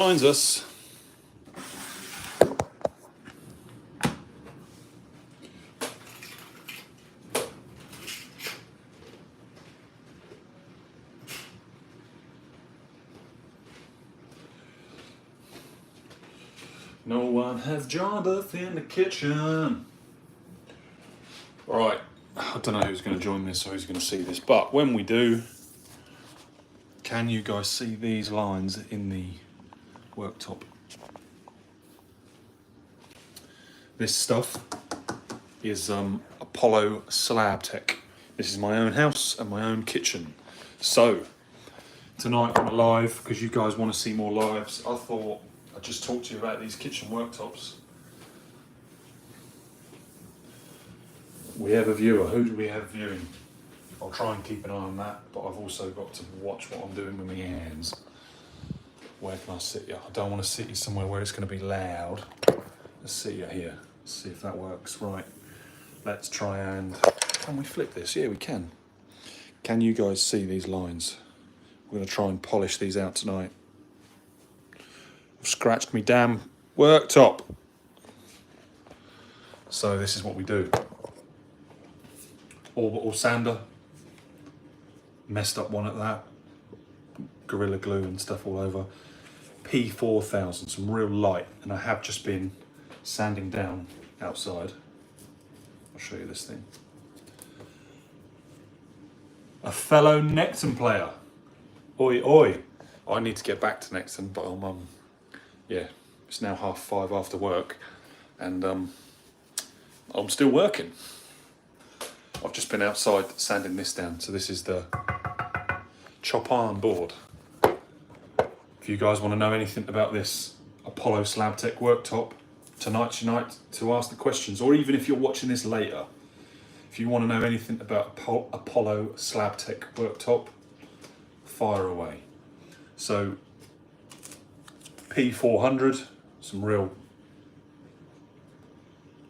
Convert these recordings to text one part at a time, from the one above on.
Finds us. No one has joined us in the kitchen. Right, I don't know who's going to join this or who's going to see this, but when we do, can you guys see these lines in the worktop? This stuff is Apollo Slab Tech. This is my own house and my own kitchen. So, tonight on a live, because you guys want to see more lives, I thought I'd just talk to you about these kitchen worktops. We have a viewer. Who do we have viewing? I'll try and keep an eye on that, but I've also got to watch what I'm doing with my hands. Where can I sit you? I don't want to sit you somewhere where it's going to be loud. Let's sit you here. Let's see if that works. Right. Let's try and... Can we flip this? Yeah, we can. Can you guys see these lines? We're going to try and polish these out tonight. I've scratched me damn worktop. So this is what we do. Orbital sander. Messed up one at that. Gorilla glue and stuff all over. P4000, some real light. And I have just been sanding down outside. I'll show you this thing. A fellow Necton player. Oi, oi. I need to get back to Necton, but yeah, it's now 5:30 after work, and I'm still working. I've just been outside sanding this down, so this is the chop iron board. If you guys want to know anything about this Apollo Slab Tech worktop, tonight's your night to ask the questions, or even if you're watching this later, if you want to know anything about Apollo Slab Tech worktop, fire away. So P400, some real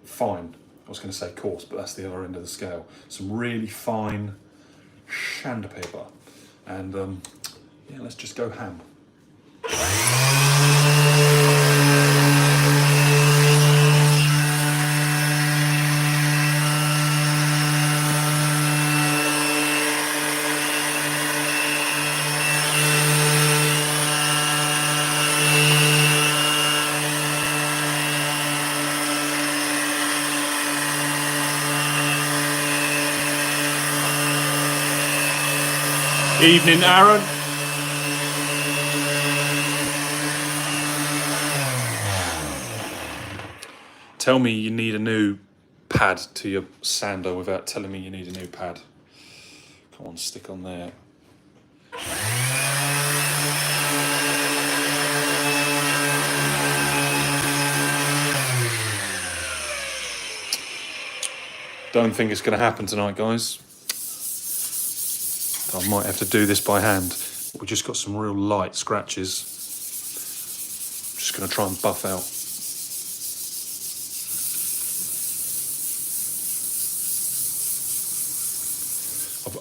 fine, I was going to say coarse, but that's the other end of the scale. Some really fine sandpaper. And yeah, let's just go ham. Evening, Aaron. Tell me you need a new pad to your sander without telling me you need a new pad. Come on, stick on there. Don't think it's going to happen tonight, guys. I might have to do this by hand. We just got some real light scratches. I'm just going to try and buff out.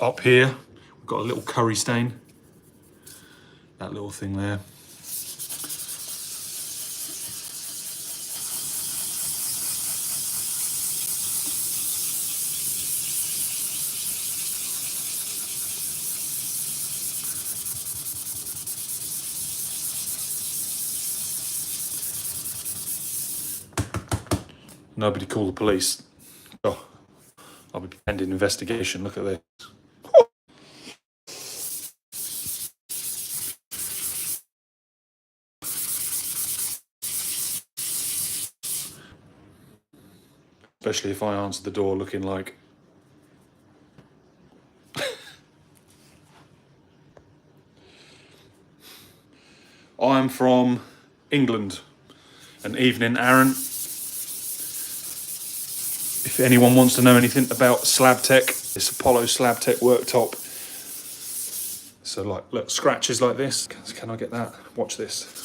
Up here, we've got a little curry stain. That little thing there. Nobody call the police. Oh, I'll be pending investigation. Look at this. Especially if I answer the door looking like... I'm from England. An evening, Aaron. If anyone wants to know anything about Slab Tech, it's Apollo Slab Tech worktop. So like, look, scratches like this. Can I get that? Watch this.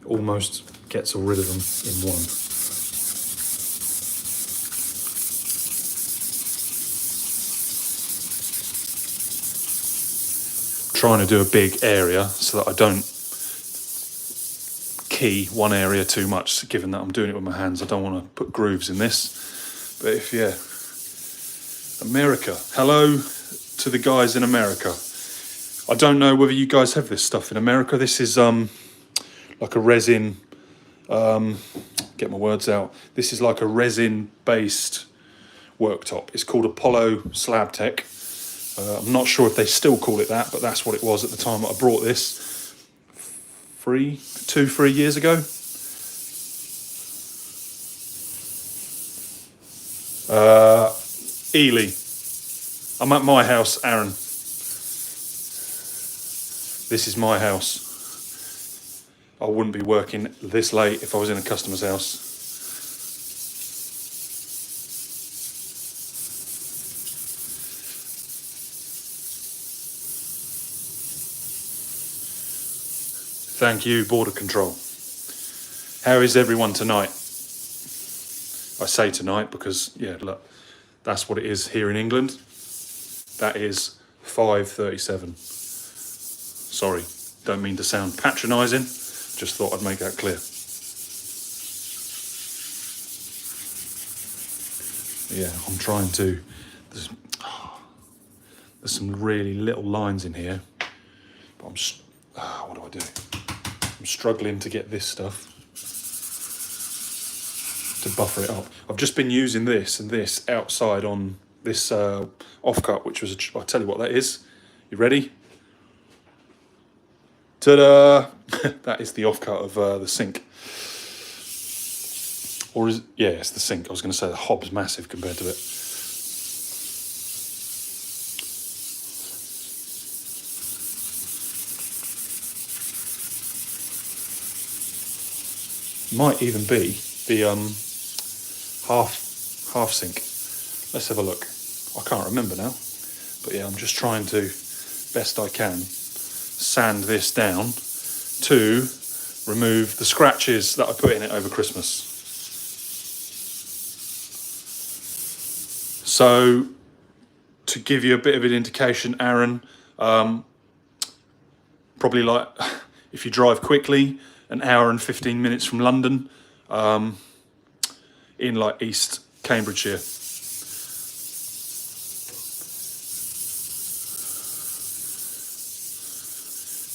Almost gets rid of them in one. trying to do a big area so that I don't key one area too much, given that I'm doing it with my hands. I don't want to put grooves in this. But if, yeah, America. Hello to the guys in America. I don't know whether you guys have this stuff in America. This is like a resin, get my words out. This is like a resin-based worktop. It's called Apollo Slab Tech. I'm not sure if they still call it that, but that's what it was at the time that I brought this 3 years ago. Ely. I'm at my house, Aaron. This is my house. I wouldn't be working this late if I was in a customer's house. Thank you, Border Control. How is everyone tonight? I say tonight because, yeah, look, that's what it is here in England. That is 5:37. Sorry, don't mean to sound patronising. Just thought I'd make that clear. Yeah, I'm trying to. There's some really little lines in here, but what do I do? I'm struggling to get this stuff to buffer it up. I've just been using this and this outside on this offcut, which was I'll tell you what that is. You ready? Ta-da! That is the offcut of the sink. Or is it? Yeah, it's the sink. I was going to say the hob's massive compared to it. Might even be the half sink. Let's have a look. I can't remember now, but yeah, I'm just trying to, best I can, sand this down to remove the scratches that I put in it over Christmas. So, to give you a bit of an indication, Aaron, probably like if you drive quickly, an hour and 15 minutes from London, in like East Cambridgeshire.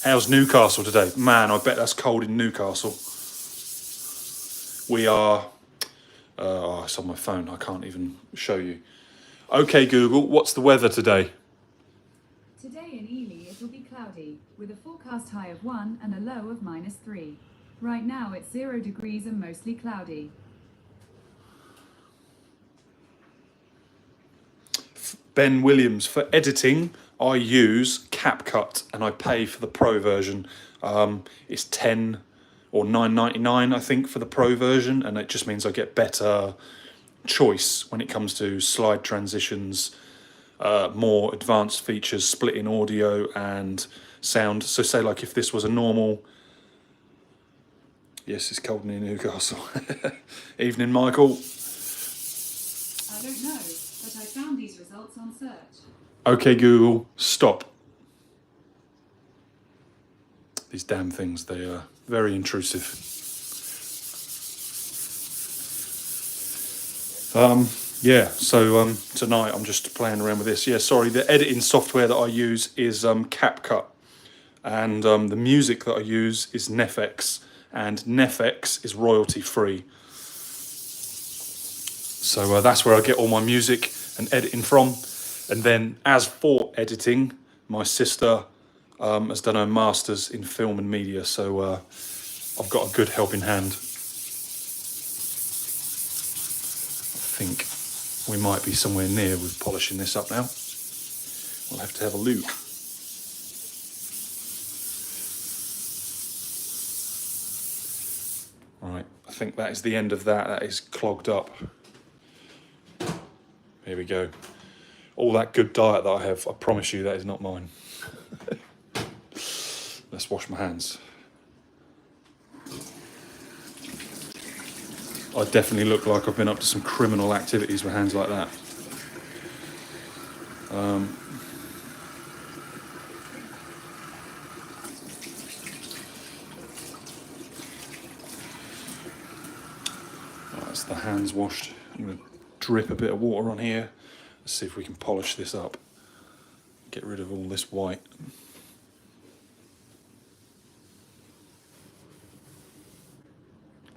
How's Newcastle today? Man, I bet that's cold in Newcastle. We are, it's on my phone, I can't even show you. Okay, Google, what's the weather today? Today in Ely it will be cloudy, with a forecast high of 1 and a low of -3. Right now it's 0 degrees and mostly cloudy. Ben Williams, for editing, I use CapCut and I pay for the Pro version. It's 10 or $9.99, I think, for the Pro version, and it just means I get better choice when it comes to slide transitions, more advanced features, splitting audio and sound. So say like if this was a normal... Yes, it's cold in Newcastle. Evening, Michael. I don't know, but I found these results on search. Okay, Google, stop. These damn things, they are very intrusive. Yeah, so tonight I'm just playing around with this. Yeah, sorry, the editing software that I use is CapCut. And the music that I use is Nefx. And Nefx is royalty free. So that's where I get all my music and editing from. And then as for editing, my sister has done her master's in film and media. So I've got a good helping hand. I think we might be somewhere near with polishing this up now. We'll have to have a look. Right, I think that is the end of that. That is clogged up. Here we go. All that good diet that I have, I promise you that is not mine. Let's wash my hands. I definitely look like I've been up to some criminal activities with hands like that. the hands washed. I'm going to drip a bit of water on here. Let's see if we can polish this up. Get rid of all this white.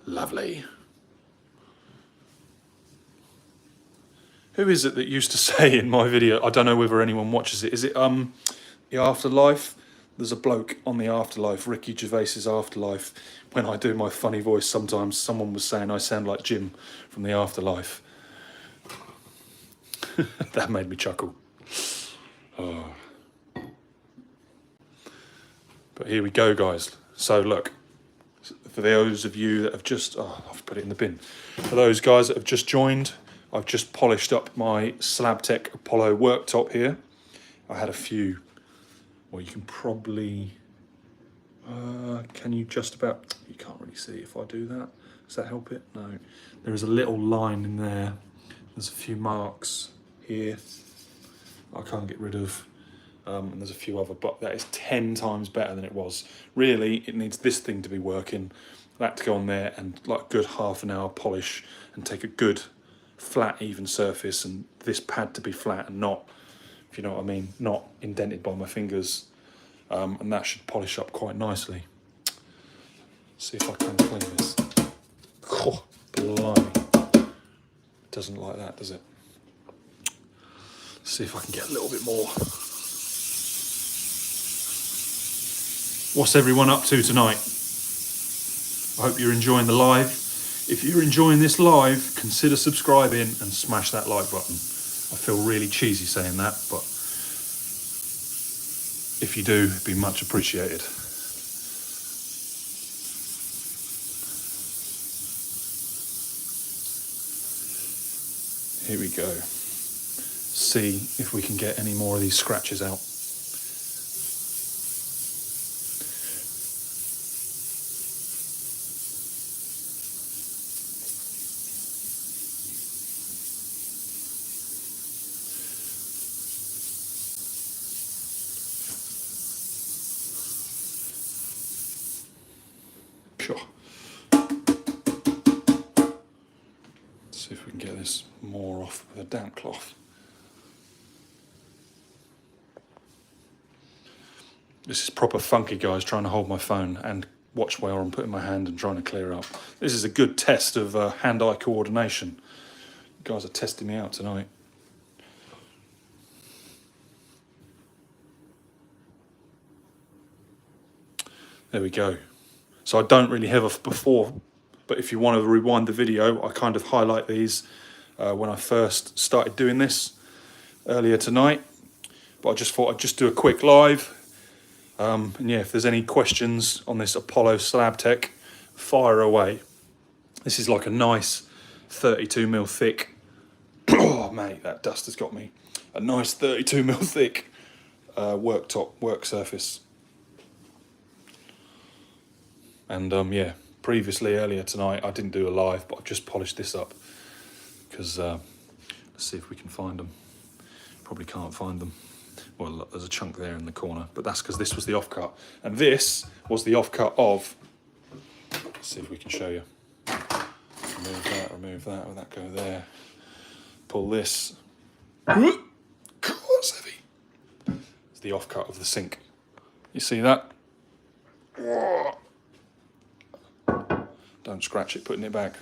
Lovely. Who is it that used to say in my video, I don't know whether anyone watches it, is it The Afterlife? There's a bloke on The Afterlife, Ricky Gervais's Afterlife. When I do my funny voice sometimes, someone was saying I sound like Jim from The Afterlife. That made me chuckle. Oh. But here we go, guys. So look, for those of you that have just, I've put it in the bin. For those guys that have just joined, I've just polished up my Slabtech Apollo worktop here. I had a few, well, you can probably, can you just about, you can't really see if I do that. Does that help it? No. There is a little line in there. There's a few marks here I can't get rid of. And there's a few other, but that is 10 times better than it was. Really, it needs this thing to be working, that to go on there, and like a good half an hour polish and take a good flat, even surface, and this pad to be flat and not, if you know what I mean, not indented by my fingers. And that should polish up quite nicely. See if I can clean this. Oh, blimey. It doesn't like that, does it? See if I can get a little bit more. What's everyone up to tonight? I hope you're enjoying the live. If you're enjoying this live, consider subscribing and smash that like button. I feel really cheesy saying that, but if you do, it'd be much appreciated. Here we go. See if we can get any more of these scratches out. Sure. See if we can get this more off with a damp cloth. This is proper funky, guys, trying to hold my phone and watch where I'm putting my hand and trying to clear up. This is a good test of hand-eye coordination. You guys are testing me out tonight. There we go. So I don't really have a before, but if you want to rewind the video, I kind of highlight these when I first started doing this earlier tonight. But I just thought I'd just do a quick live. And yeah, if there's any questions on this Apollo Slabtech, fire away. This is like a nice 32mm thick. Oh mate, that dust has got me. A nice 32mm thick worktop, work surface. And yeah, previously earlier tonight I didn't do a live, but I've just polished this up because let's see if we can find them. Probably can't find them. Well, look, there's a chunk there in the corner, but that's because this was the offcut, and this was the offcut of. Let's see if we can show you. Remove that. Will that go there? Pull this. God, that's heavy. It's the offcut of the sink. You see that? Don't scratch it, putting it back.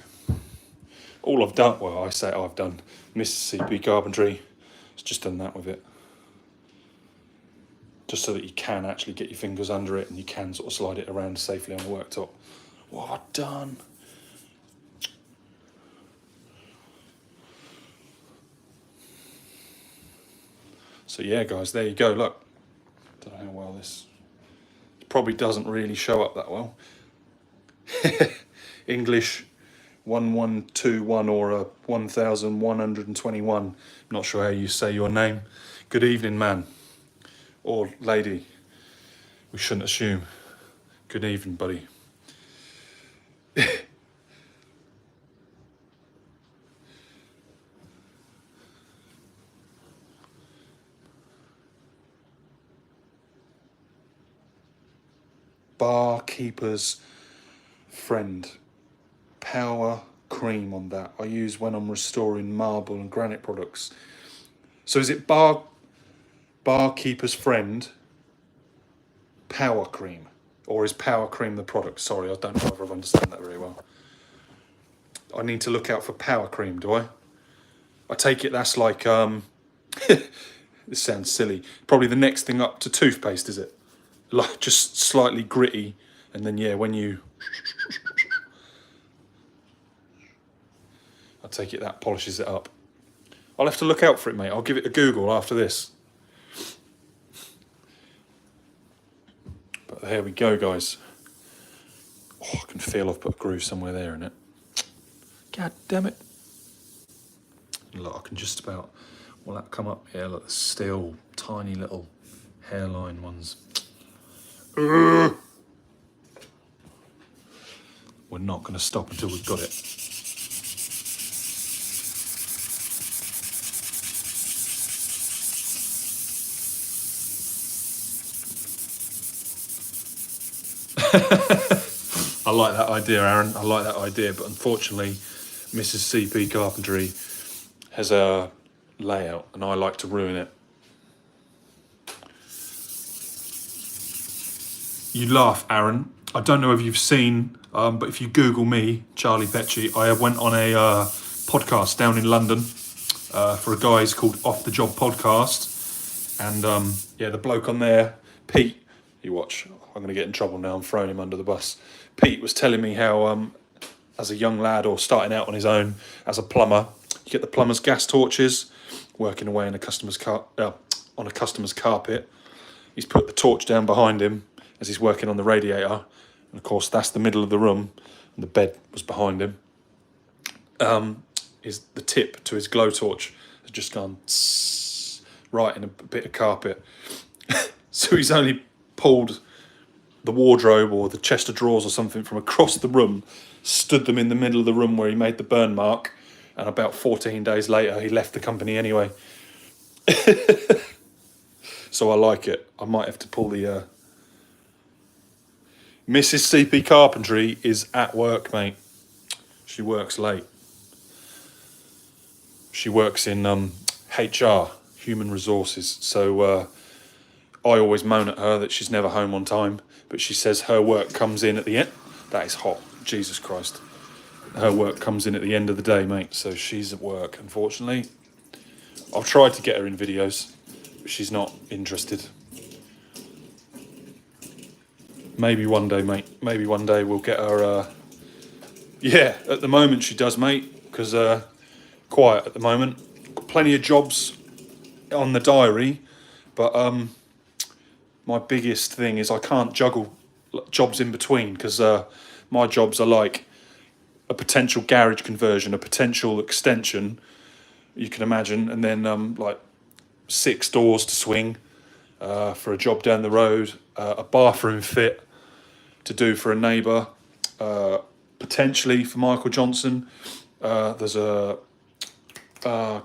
All I've done, well, I say I've done, Mississippi Carpentry, it's just done that with it. Just so that you can actually get your fingers under it and you can sort of slide it around safely on the worktop. What have I done? So yeah, guys, there you go, look. Don't know how well this probably doesn't really show up that well. English 1121 or a 1121. Not sure how you say your name. Good evening, man. Or lady. We shouldn't assume. Good evening, buddy. Barkeeper's friend. Power cream on that. I use when I'm restoring marble and granite products. So is it Barkeeper's Friend Power Cream? Or is Power Cream the product? Sorry, I don't know if I understand that very well. I need to look out for Power Cream, do I? I take it that's like, this sounds silly, probably the next thing up to toothpaste, is it? Like just slightly gritty, and then yeah, when you... I take it that polishes it up. I'll have to look out for it, mate. I'll give it a Google after this. But there we go, guys. Oh, I can feel I've put a groove somewhere there in it. God damn it. Look, I can just about... Will that come up? Yeah, look, there's still tiny little hairline ones. We're not going to stop until we've got it. I like that idea, Aaron. I like that idea, but unfortunately, Mrs. CP Carpentry has a layout, and I like to ruin it. You laugh, Aaron. I don't know if you've seen, but if you Google me, Charlie Petchy, I went on a podcast down in London for a guy called Off the Job Podcast, and yeah, the bloke on there, Pete. You watch. I'm going to get in trouble now. I'm throwing him under the bus. Pete was telling me how, as a young lad or starting out on his own as a plumber, you get the plumber's gas torches, working away in a customer's on a customer's carpet. He's put the torch down behind him as he's working on the radiator, and of course that's the middle of the room, and the bed was behind him. Is the tip to his glow torch has just gone right in a bit of carpet. So he's only pulled the wardrobe or the chest of drawers or something from across the room, stood them in the middle of the room where he made the burn mark, and about 14 days later he left the company anyway. So I like it. I might have to pull the... Mrs. CP Carpentry is at work, mate. She works late. She works in HR, human resources, so... I always moan at her that she's never home on time, but she says her work comes in at the end. That is hot, Jesus Christ. Her work comes in at the end of the day, mate, so she's at work, unfortunately. I've tried to get her in videos, but she's not interested. Maybe one day, mate. Maybe one day we'll get her... Yeah, at the moment she does, mate, because quiet at the moment. Got plenty of jobs on the diary, but... my biggest thing is I can't juggle jobs in between, because my jobs are like a potential garage conversion, a potential extension, you can imagine, and then like 6 doors to swing for a job down the road, a bathroom fit to do for a neighbour, potentially for Michael Johnson. There's a,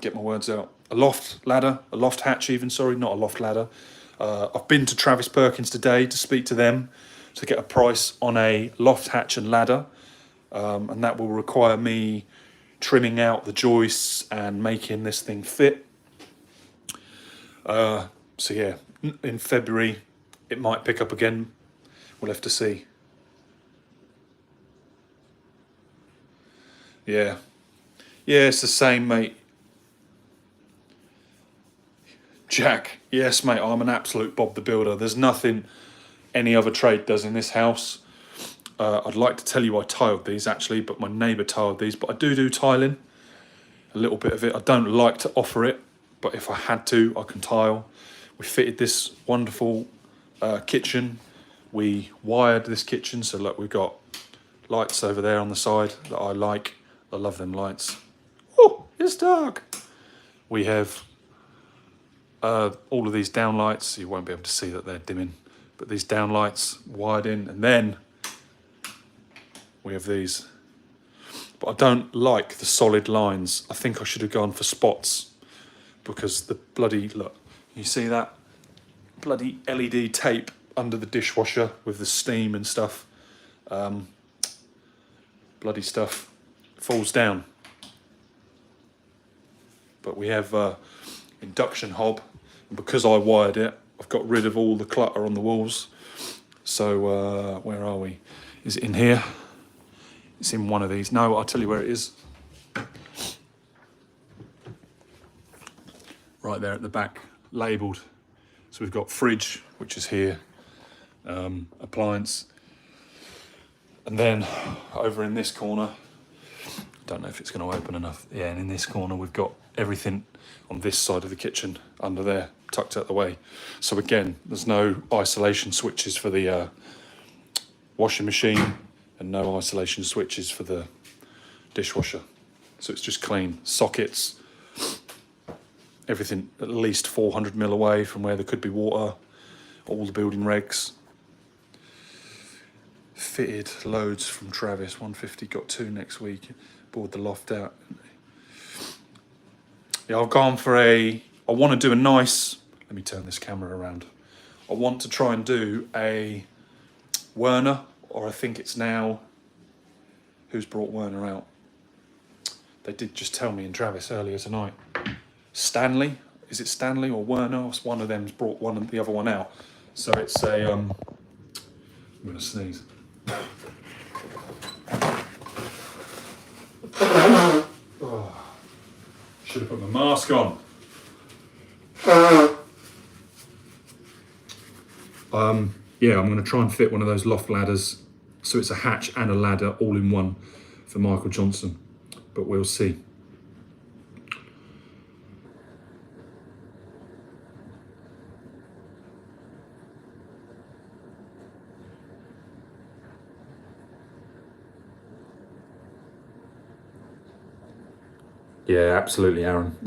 get my words out, a loft hatch even, sorry, not a loft ladder. I've been to Travis Perkins today to speak to them to get a price on a loft hatch and ladder, and that will require me trimming out the joists and making this thing fit. So yeah, in February it might pick up again. We'll have to see. Yeah, it's the same, mate. Jack, yes, mate, I'm an absolute Bob the Builder. There's nothing any other trade does in this house. I'd like to tell you I tiled these, actually, but my neighbour tiled these. But I do tiling, a little bit of it. I don't like to offer it, but if I had to, I can tile. We fitted this wonderful kitchen. We wired this kitchen, so look, we've got lights over there on the side that I like. I love them lights. Oh, it's dark. We have... all of these downlights, you won't be able to see that they're dimming, but these downlights wired in, and then we have these. But I don't like the solid lines. I think I should have gone for spots, because the bloody, look, you see that bloody LED tape under the dishwasher with the steam and stuff. Bloody stuff falls down. But we have induction hob, and because I wired it, I've got rid of all the clutter on the walls. So where are we? Is it in here? It's in one of these. No, I'll tell you where it is. Right there at the back, labelled. So we've got fridge, which is here, appliance. And then over in this corner, don't know if it's going to open enough. Yeah, and in this corner we've got everything on this side of the kitchen under there, tucked out the way. So again, there's no isolation switches for the washing machine and no isolation switches for the dishwasher. So it's just clean sockets, everything at least 400 mil away from where there could be water, all the building regs. Fitted loads from Travis, 150, got 2 next week, bored the loft out. Yeah, I've gone for I want to do a nice, let me turn this camera around. I want to try and do a Werner, or I think it's now, who's brought Werner out? They did just tell me in Travis earlier tonight. Stanley, is it Stanley or Werner? One of them's brought one and the other one out. So it's a, I'm gonna sneeze. Oh, should have put my mask on. Yeah, I'm going to try and fit one of those loft ladders, so it's a hatch and a ladder all in one for Michael Johnson, but we'll see. Yeah, absolutely, Aaron.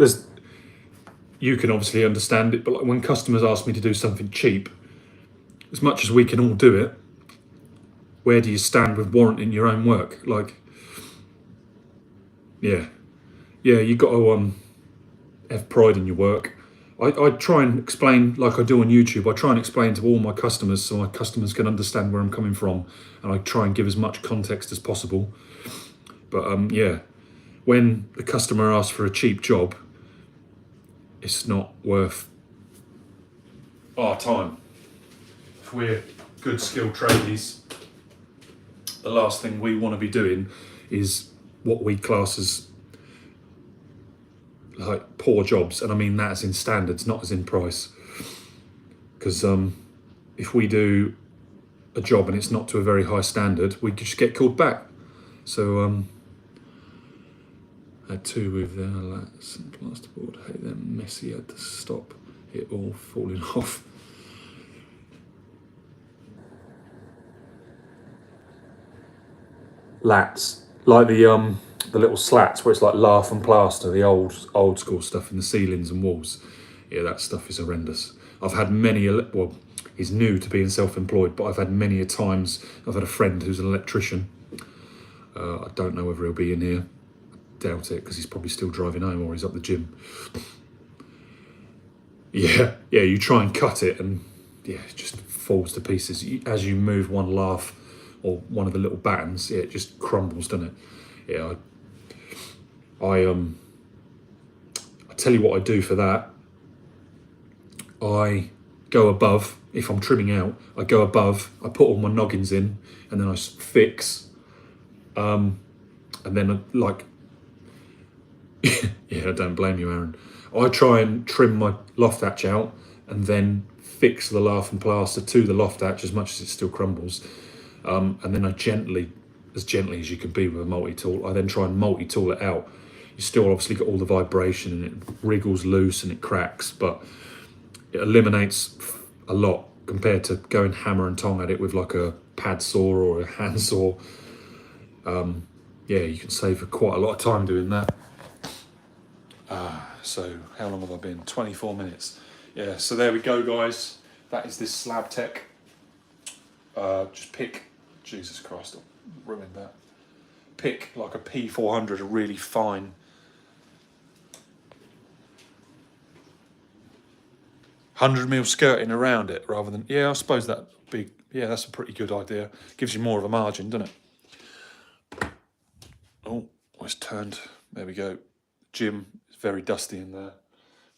You can obviously understand it, but like when customers ask me to do something cheap, as much as we can all do it, where do you stand with warranting your own work? Like, yeah, you got to have pride in your work. I try and explain, like I do on YouTube, I try and explain to all my customers so my customers can understand where I'm coming from, and I try and give as much context as possible. But yeah, when the customer asks for a cheap job, it's not worth our time. If we're good skilled tradies, the last thing we want to be doing is what we class as like poor jobs, and I mean that as in standards, not as in price. Because if we do a job and it's not to a very high standard, we just get called back. So I had 2 with their lats and plasterboard. Hate them messy. Had to stop it all falling off. Lats, like the little slats where it's like lath and plaster, the old school stuff in the ceilings and walls. Yeah, that stuff is horrendous. I've had many, well, he's new to being self-employed, but I've had many a times. I've had a friend who's an electrician. I don't know whether he'll be in here. Doubt it, because he's probably still driving home or he's up the gym. Yeah, you try and cut it and yeah, it just falls to pieces. As you move one lath or one of the little battens, yeah, it just crumbles, doesn't it? Yeah, I tell you what I do for that. I go above, if I'm trimming out, I go above, I put all my noggins in, and then I fix, and then like, yeah, I don't blame you, Aaron. I try and trim my loft hatch out and then fix the lath and plaster to the loft hatch as much as it still crumbles. And then I gently as you can be with a multi-tool, I then try and multi-tool it out. You still obviously got all the vibration and it wriggles loose and it cracks, but it eliminates a lot compared to going hammer and tong at it with like a pad saw or a hand saw. Yeah, you can save quite a lot of time doing that. So how long have I been? 24 minutes. Yeah, so there we go, guys. That is this Slab Tech. Just pick, Jesus Christ, I ruined that. Pick like a P400, a really fine. $100mm skirting around it rather than, yeah, I suppose that'd be, yeah, that's a pretty good idea. Gives you more of a margin, doesn't it? Oh, Oh, it's turned. There we go. Gym is very dusty in there.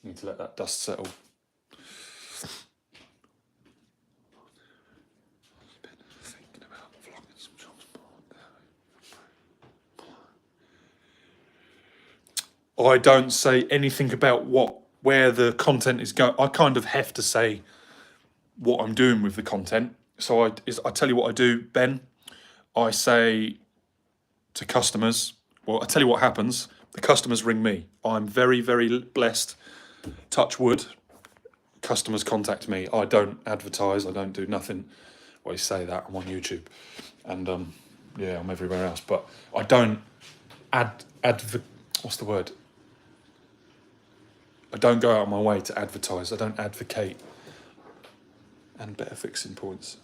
Need to let that dust settle. Thinking about vlogging some jobs. I don't say anything about where the content is going. I kind of have to say what I'm doing with the content. So I tell you what I do, Ben. I say to customers, well, I tell you what happens. The customers ring me. I'm very, very blessed. Touch wood. Customers contact me. I don't advertise. I don't do nothing. Well, you say that I'm on YouTube, and yeah, I'm everywhere else. But I don't what's the word? I don't go out of my way to advertise. I don't advocate. And better fixing points.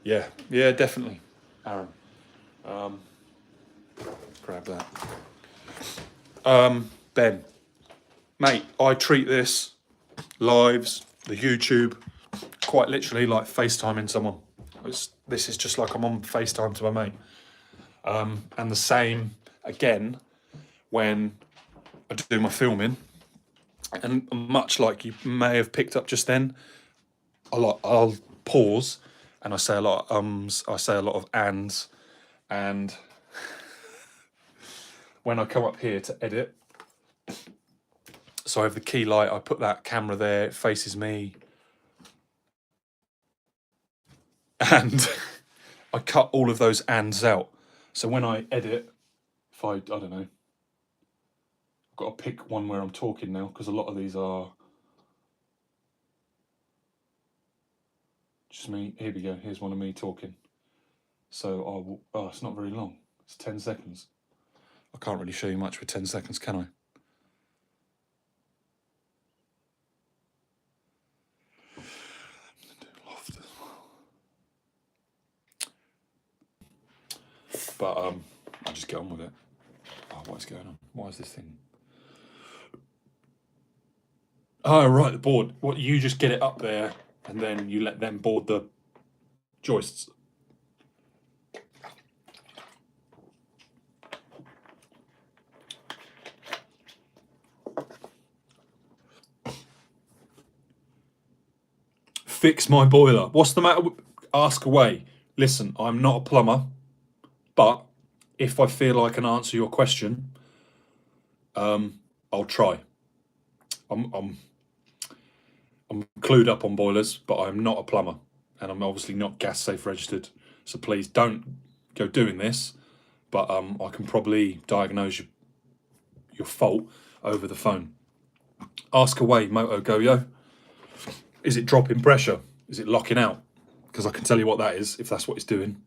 Yeah, definitely, Aaron. Grab that. Ben, mate, I treat this lives, the YouTube, quite literally like FaceTiming someone. This is just like I'm on FaceTime to my mate. And the same again when I do my filming. And much like you may have picked up just then, I'll pause and I say a lot of ums, I say a lot of ands, and when I come up here to edit, so I have the key light, I put that camera there, it faces me, and I cut all of those ands out. So when I edit, if I don't know, I've got to pick one where I'm talking now, because a lot of these are just me. Here we go, here's one of me talking. So oh, it's not very long, it's 10 seconds. I can't really show you much with 10 seconds, can I? But I'll just get on with it. Oh, what is going on? Why is this thing? Oh, right, the board. What, you just get it up there and then you let them board the joists. Fix my boiler. What's the matter? Ask away. Listen, I'm not a plumber, but if I feel I can answer your question, I'll try. I'm clued up on boilers, but I'm not a plumber, and I'm obviously not gas safe registered. So please don't go doing this. But I can probably diagnose your fault over the phone. Ask away, Moto Goyo. Is it dropping pressure? Is it locking out? Because I can tell you what that is if that's what it's doing.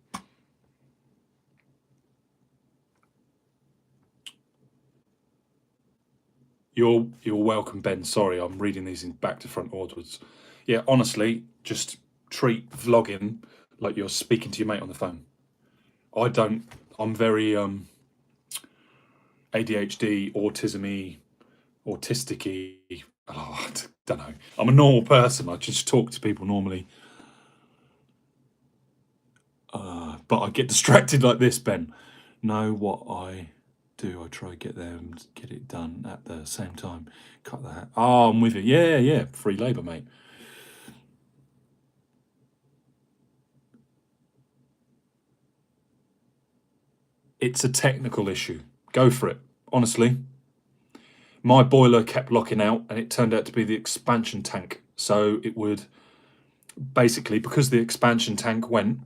You're welcome, Ben. Sorry, I'm reading these in back to front orderwards. Yeah, honestly, just treat vlogging like you're speaking to your mate on the phone. I'm very ADHD, autistic-y. Oh, I don't know. I'm a normal person. I just talk to people normally. But I get distracted like this, Ben. Know what I do? I try to get there and get it done at the same time. Cut that. Oh, I'm with you. Yeah. Free labour, mate. It's a technical issue. Go for it. Honestly. My boiler kept locking out and it turned out to be the expansion tank. So it would basically, because the expansion tank went,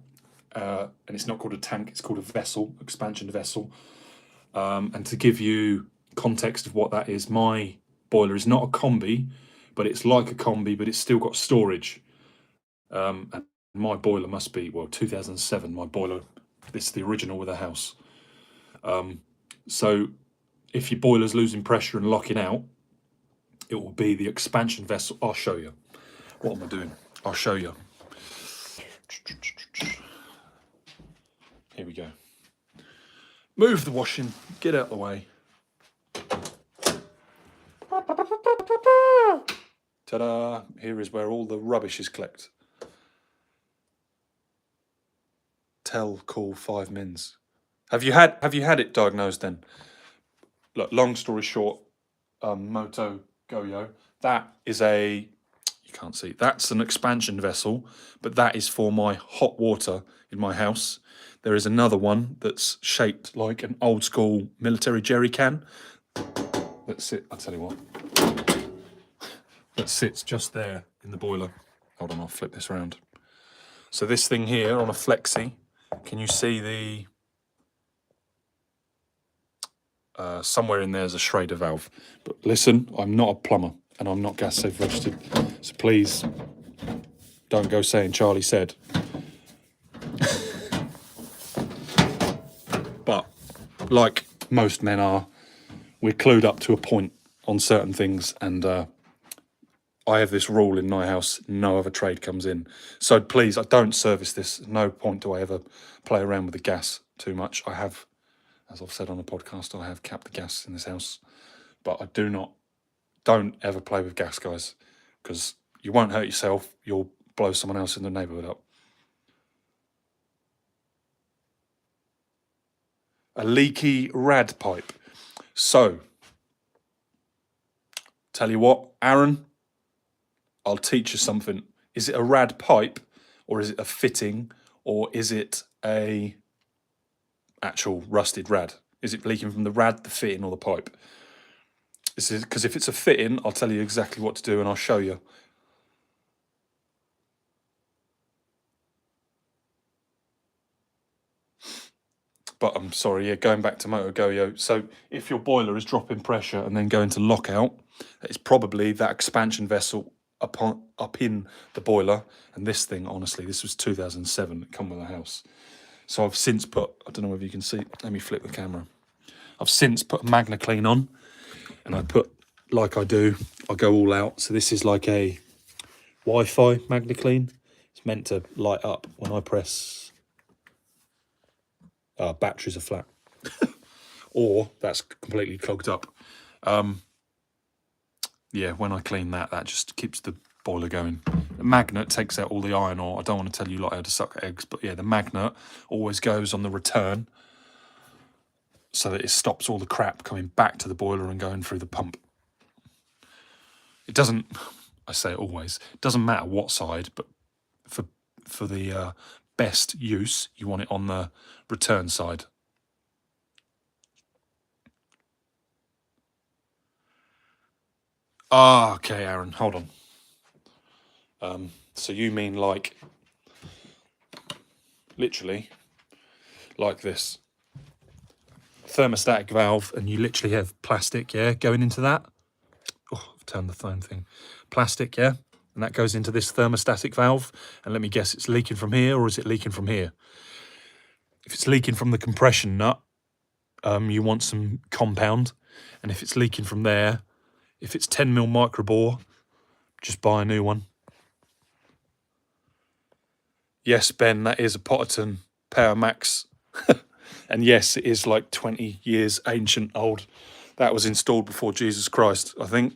and it's not called a tank, it's called a vessel, expansion vessel. And to give you context of what that is, my boiler is not a combi, but it's like a combi, but it's still got storage. And my boiler must be, well, 2007, my boiler, this is the original with a house. So if your boiler's losing pressure and locking out, it will be the expansion vessel. I'll show you. What am I doing? I'll show you. Here we go. Move the washing, get out of the way. Ta-da! Here is where all the rubbish is collected. Tell, call 5 mins. Have you had it diagnosed then? look, long story short, Moto Goyo, that is you can't see, that's an expansion vessel, but that is for my hot water in my house. There is another one that's shaped like an old school military jerry can. I'll tell you what, that sits just there in the boiler. Hold on, I'll flip this around. So this thing here on a flexi, can you see somewhere in there's a Schrader valve. But listen, I'm not a plumber and I'm not gas safe registered, so please don't go saying Charlie said. But like most men are, we're clued up to a point on certain things, and I have this rule in my house: no other trade comes in. So please, I don't service this. At no point do I ever play around with the gas too much. I have, as I've said on the podcast, I have capped the gas in this house, but I don't ever play with gas, guys, because you won't hurt yourself, you'll blow someone else in the neighbourhood up. A leaky rad pipe. So, tell you what, Aaron, I'll teach you something. Is it a rad pipe, or is it a fitting, or is it a actual rusted rad? Is it leaking from the rad, the fitting, or the pipe? Because if it's a fitting, I'll tell you exactly what to do and I'll show you. But I'm sorry, yeah, going back to Moto Goyo. So if your boiler is dropping pressure and then going to lockout, it's probably that expansion vessel up in the boiler. And this thing, honestly, this was 2007, it come with the house. So I've since put, I don't know whether you can see, let me flip the camera. I've since put a Magna Clean on, and I put, like I do, I go all out. So this is like a Wi-Fi Magna Clean. It's meant to light up when I press batteries are flat. Or that's completely clogged up. Yeah, when I clean that just keeps the boiler going. The magnet takes out all the iron ore. I don't want to tell you like how to suck eggs, but yeah, the magnet always goes on the return so that it stops all the crap coming back to the boiler and going through the pump. It doesn't, I say it always, it doesn't matter what side, but for the best use, you want it on the return side. Okay, Aaron, hold on. So you mean like, literally, like this. Thermostatic valve, and you literally have plastic, yeah, going into that. Oh, I've turned the phone thing. Plastic, yeah, and that goes into this thermostatic valve. And let me guess, it's leaking from here, or is it leaking from here? If it's leaking from the compression nut, you want some compound. And if it's leaking from there, if it's 10mm micro bore, just buy a new one. Yes, Ben, that is a Potterton Power Max. And yes, it is like 20 years ancient old. That was installed before Jesus Christ, I think.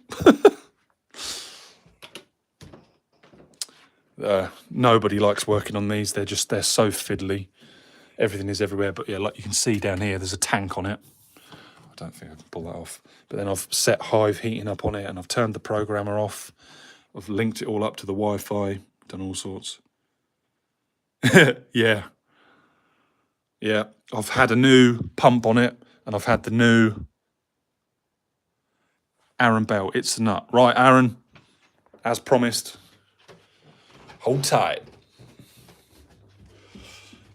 Nobody likes working on these. They're so fiddly. Everything is everywhere. But yeah, like you can see down here, there's a tank on it. I don't think I can pull that off. But then I've set Hive heating up on it, and I've turned the programmer off. I've linked it all up to the Wi-Fi, done all sorts. Yeah. Yeah, I've had a new pump on it, and I've had the new Aaron belt. It's a nut. Right, Aaron, as promised, hold tight.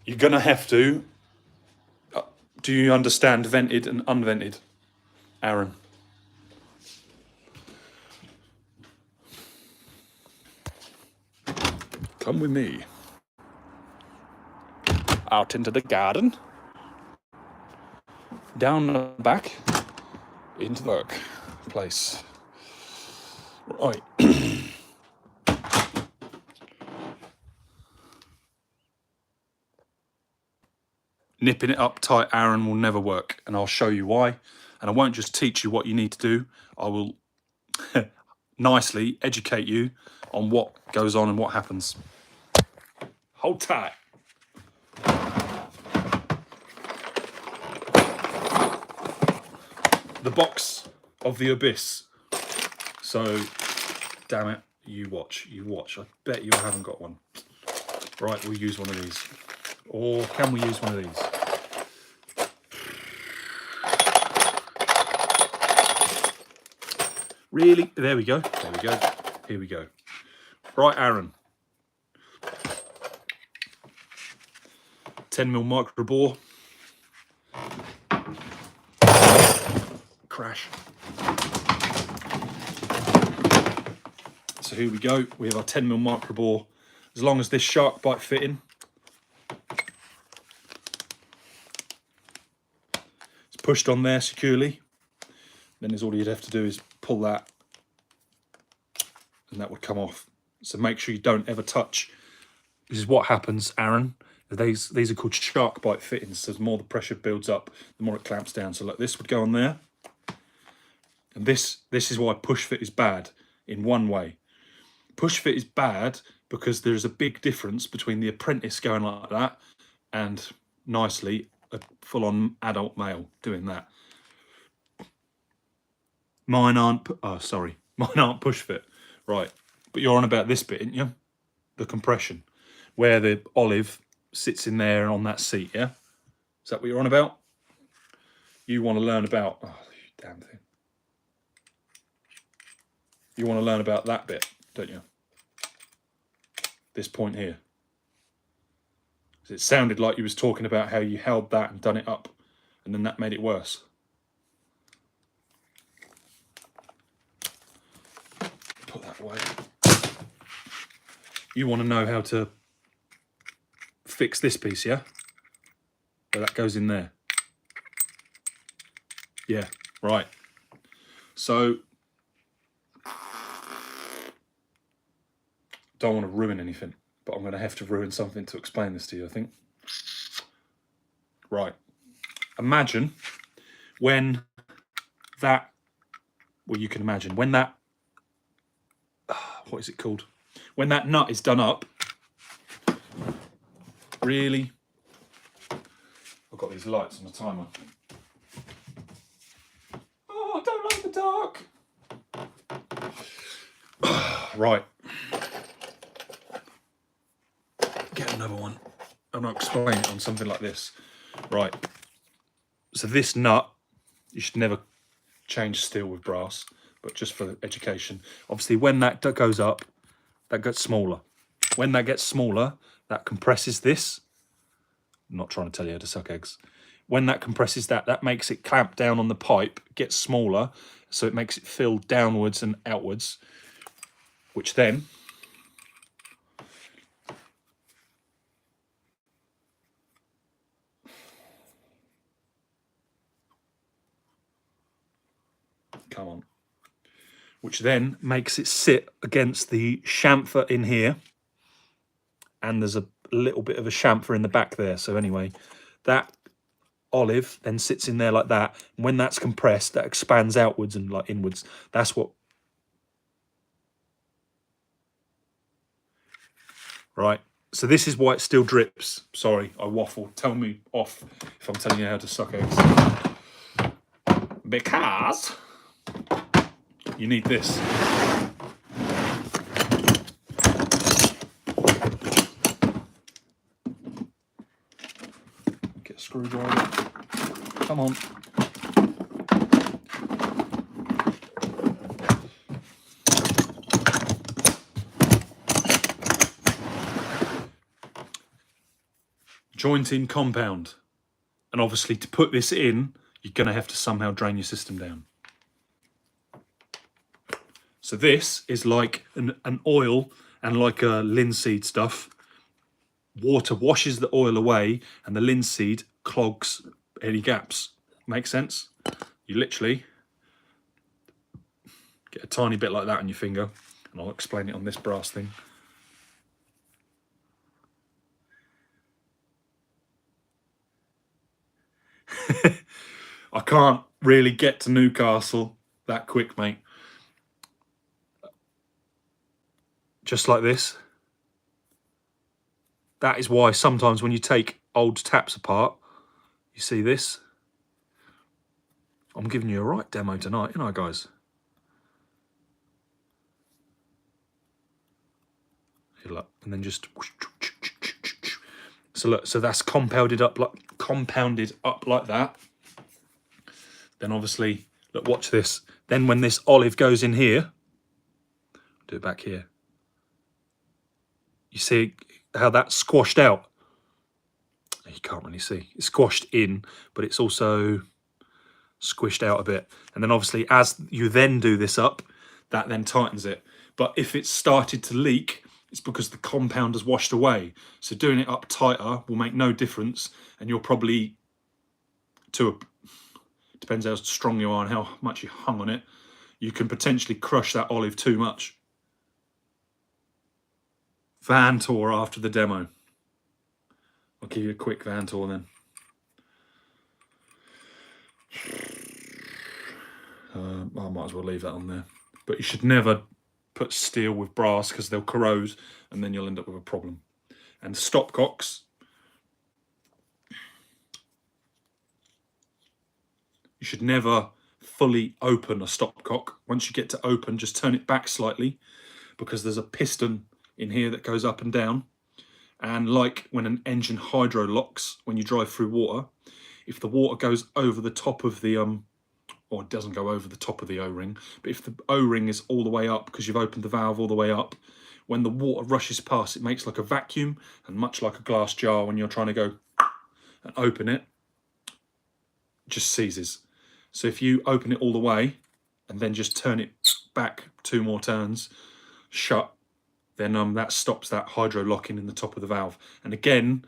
You're going to have to, do you understand vented and unvented, Aaron? Come with me. Out into the garden, down the back, into the workplace. Right. Nipping it up tight, Aaron, will never work, and I'll show you why. And I won't just teach you what you need to do. I will nicely educate you on what goes on and what happens. Hold tight. the box of the abyss. So, damn it, you watch. I bet you haven't got one. Right, we'll use one of these. Or can we use one of these? Really? There we go. There we go. Here we go. Right, Aaron. 10mm micro bore. Crash. So here we go. We have our 10mm micro bore. As long as this shark bite fitting. It's pushed on there securely. Then all you'd have to do is pull that and that would come off. So make sure you don't ever touch. This is what happens, Aaron. These are called shark bite fittings. So the more the pressure builds up, the more it clamps down. So like this would go on there. And this is why push fit is bad in one way. Push fit is bad because there's a big difference between the apprentice going like that and nicely a full-on adult male doing that. Mine aren't push fit. Right, but you're on about this bit, aren't you? The compression, where the olive sits in there on that seat, yeah? Is that what you're on about? You want to learn about, oh, you damn thing. You want to learn about that bit, don't you? This point here. It sounded like you was talking about how you held that and done it up, and then that made it worse. Put that away. You want to know how to fix this piece, yeah? Where that goes in there. Yeah, right. So, don't want to ruin anything, but I'm going to have to ruin something to explain this to you, I think. Right. Imagine when that, well, you can imagine, when that, what is it called? When that nut is done up, really, I've got these lights on the timer. Oh, I don't like the dark. Right. Get another one. And I'll explain it on something like this. Right. So this nut, you should never change steel with brass, but just for education. Obviously, when that goes up, that gets smaller. When that gets smaller, that compresses this. I'm not trying to tell you how to suck eggs. When that compresses that, that makes it clamp down on the pipe, gets smaller, so it makes it fill downwards and outwards, which then come on, which then makes it sit against the chamfer in here, and there's a little bit of a chamfer in the back there. So anyway, that olive then sits in there like that. And when that's compressed, that expands outwards and like inwards. That's what. Right. So this is why it still drips. Sorry, I waffle. Tell me off if I'm telling you how to suck eggs. Because you need this. Get a screwdriver. Come on. Joint in compound. And obviously to put this in, you're going to have to somehow drain your system down. So this is like an oil and like a linseed stuff. Water washes the oil away and the linseed clogs any gaps. Make sense? You literally get a tiny bit like that on your finger, and I'll explain it on this brass thing. I can't really get to Newcastle that quick, mate. Just like this. That is why sometimes when you take old taps apart, you see this. I'm giving you a right demo tonight, aren't I, guys? Here, look, and then just. So look, so that's compounded up like that. Then obviously, look, watch this. Then when this olive goes in here, do it back here. You see how that's squashed out? You can't really see. It's squashed in, but it's also squished out a bit. And then obviously, as you then do this up, that then tightens it. But if it's started to leak, it's because the compound has washed away. So doing it up tighter will make no difference, and you're probably depends how strong you are and how much you hung on it, you can potentially crush that olive too much. Van tour after the demo. I'll give you a quick van tour then. I might as well leave that on there. But you should never put steel with brass because they'll corrode and then you'll end up with a problem. And stopcocks, you should never fully open a stopcock. Once you get to open, just turn it back slightly because there's a piston in here that goes up and down. And like when an engine hydro locks, when you drive through water, if the water goes over the top of the, or it doesn't go over the top of the O-ring, but if the O-ring is all the way up because you've opened the valve all the way up, when the water rushes past, it makes like a vacuum, and much like a glass jar, when you're trying to go and open it, it just seizes. So if you open it all the way and then just turn it back 2 more turns, shut, then that stops that hydro locking in the top of the valve. And again,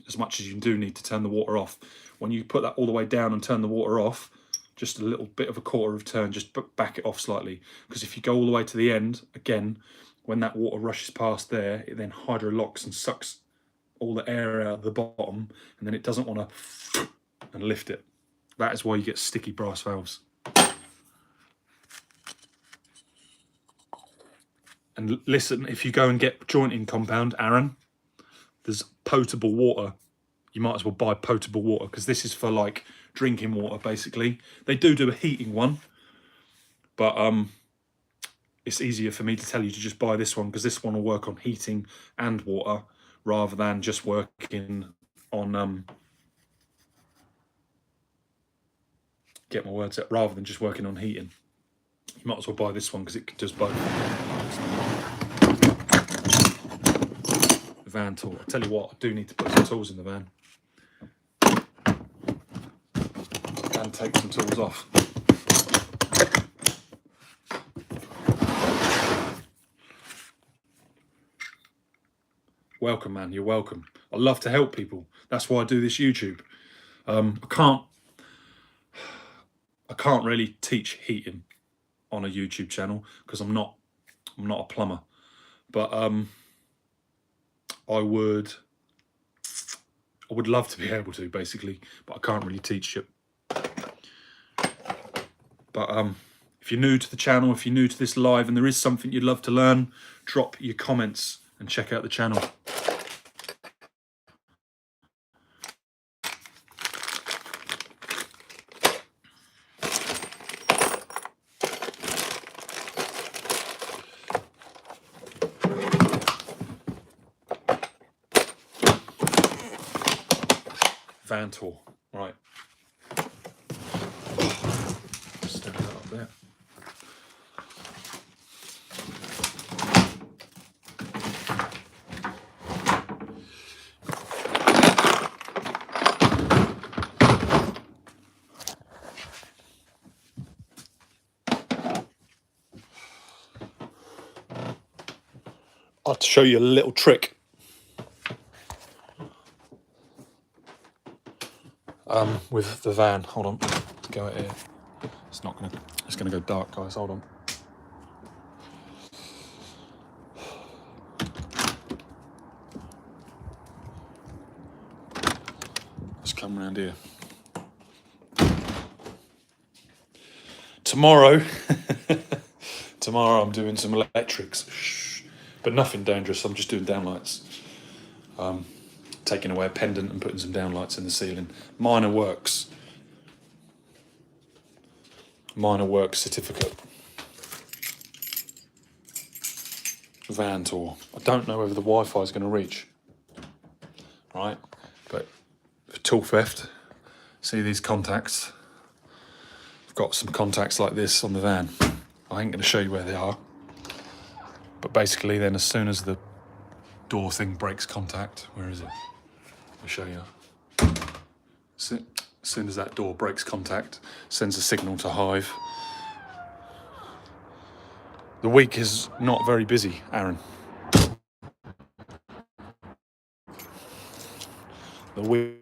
as much as you do need to turn the water off, when you put that all the way down and turn the water off, just a little bit of a quarter of a turn, just back it off slightly. Because if you go all the way to the end, again, when that water rushes past there, it then hydro locks and sucks all the air out of the bottom, and then it doesn't want to and lift it. That is why you get sticky brass valves. And listen, if you go and get jointing compound, Aaron, there's potable water. You might as well buy potable water because this is for like drinking water, basically. They do a heating one, but it's easier for me to tell you to just buy this one because this one will work on heating and water rather than just working on get my words out, rather than just working on heating. You might as well buy this one because it does both. The van tool. I tell you what, I do need to put some tools in the van. And take some tools off. Welcome, man. You're welcome. I love to help people. That's why I do this YouTube. I can't really teach heating on a YouTube channel because I'm not a plumber. But I would love to be able to, basically, but I can't really teach it. But if you're new to the channel, if you're new to this live and there is something you'd love to learn, drop your comments and check out the channel. Van tour, right. Stand that up there. I'll show you a little trick. With the van, hold on, let's go out here. It's gonna go dark, guys, hold on. Let's come around here. Tomorrow I'm doing some electrics, but nothing dangerous. I'm just doing downlights. Taking away a pendant and putting some downlights in the ceiling. Minor works. minor work certificate. Van tour. I don't know whether the Wi-Fi is going to reach. Right, but for tool theft, see these contacts? I've got some contacts like this on the van. I ain't going to show you where they are. But basically then as soon as the door thing breaks contact, where is it? I'll show you. As soon as that door breaks contact, sends a signal to Hive. The week is not very busy, Aaron. The week.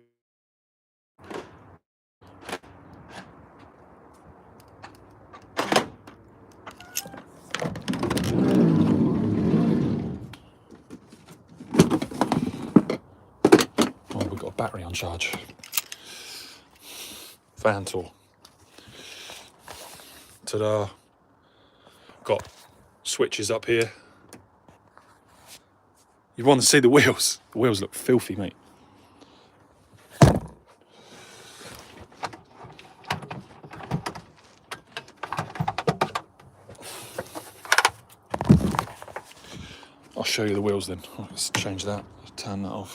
Oh, we've got a battery on charge. Van tour. Ta-da. Got switches up here. You want to see the wheels? The wheels look filthy, mate. I'll show you the wheels then. Let's change that. Turn that off.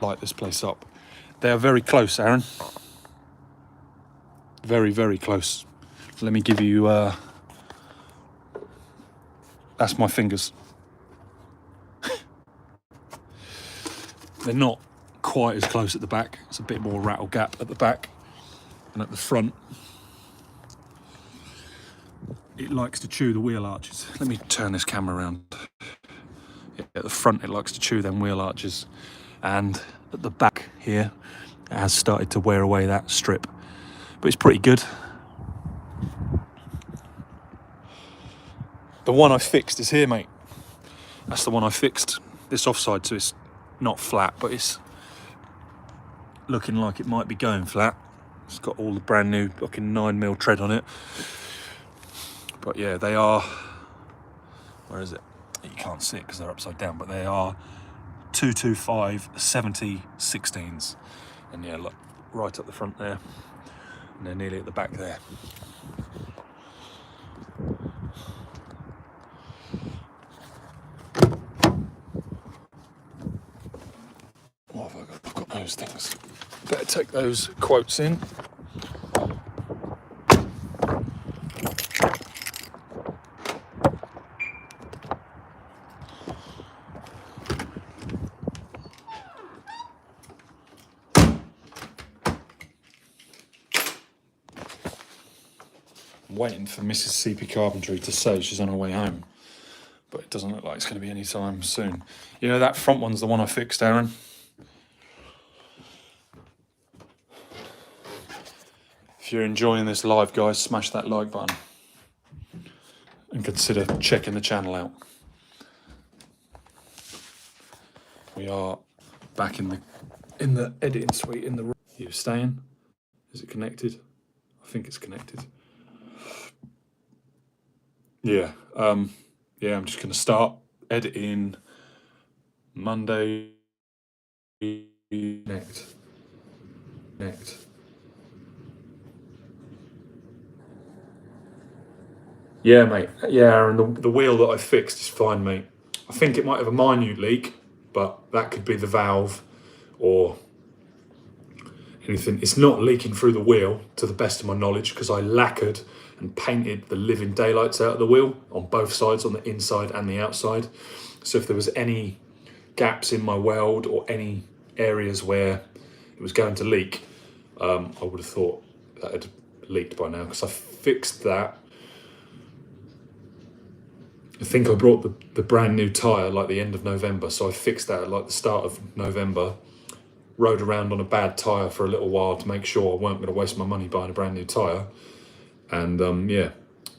Light this place up. They are very close, Aaron. Very, very close. Let me give you, that's my fingers. They're not quite as close at the back. It's a bit more rattle gap at the back. And at the front, it likes to chew the wheel arches. Let me turn this camera around. Yeah, at the front, it likes to chew them wheel arches. And at the back here, it has started to wear away that strip. But it's pretty good. The one I fixed is here, mate. That's the one I fixed. This offside, so it's not flat, but it's looking like it might be going flat. It's got all the brand new fucking 9mm tread on it. But yeah, they are, where is it? You can't see it because they're upside down, but they are 225 70 16s. And yeah, look, right up the front there. And they're nearly at the back there. What have I got? I've got those things. Better take those quotes in. Waiting for Mrs. CP Carpentry to say she's on her way home, but it doesn't look like it's going to be any time soon. You know, that front one's the one I fixed, Aaron. If you're enjoying this live, guys, smash that like button and consider checking the channel out. We are back in the editing suite in the room. You staying? Is it connected? I think it's connected. Yeah, I'm just going to start editing Monday. Connect. Yeah, mate. Yeah, and the wheel that I fixed is fine, mate. I think it might have a minute leak, but that could be the valve or anything. It's not leaking through the wheel, to the best of my knowledge, because I lacquered and painted the living daylights out of the wheel on both sides, on the inside and the outside. So if there was any gaps in my weld or any areas where it was going to leak, I would have thought that had leaked by now, because I fixed that. I think I brought the brand new tyre like the end of November, so I fixed that at like the start of November, rode around on a bad tyre for a little while to make sure I weren't going to waste my money buying a brand new tyre. And yeah,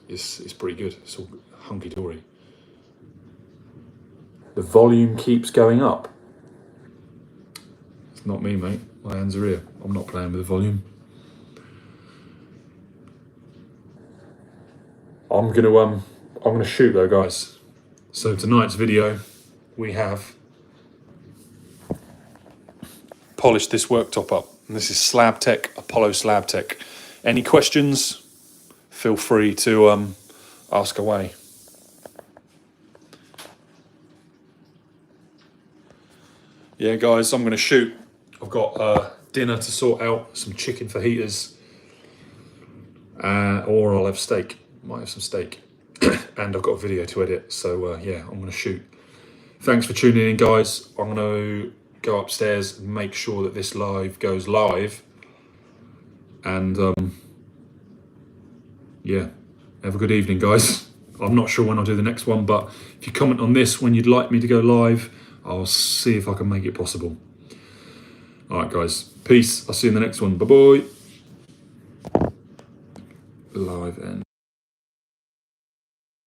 it's pretty good. It's all hunky-dory. The volume keeps going up. It's not me, mate. My hands are here. I'm not playing with the volume. I'm gonna shoot though, guys. So tonight's video, we have polished this worktop up. And this is Slab Tech, Apollo Slab Tech. Any questions? Feel free to ask away. Yeah, guys, I'm going to shoot. I've got dinner to sort out, some chicken fajitas, or I'll have steak. Might have some steak. And I've got a video to edit, so yeah, I'm going to shoot. Thanks for tuning in, guys. I'm going to go upstairs and make sure that this live goes live. And yeah, have a good evening, guys. I'm not sure when I'll do the next one, but if you comment on this when you'd like me to go live, I'll see if I can make it possible. All right, guys. Peace. I'll see you in the next one. Bye-bye. Live end.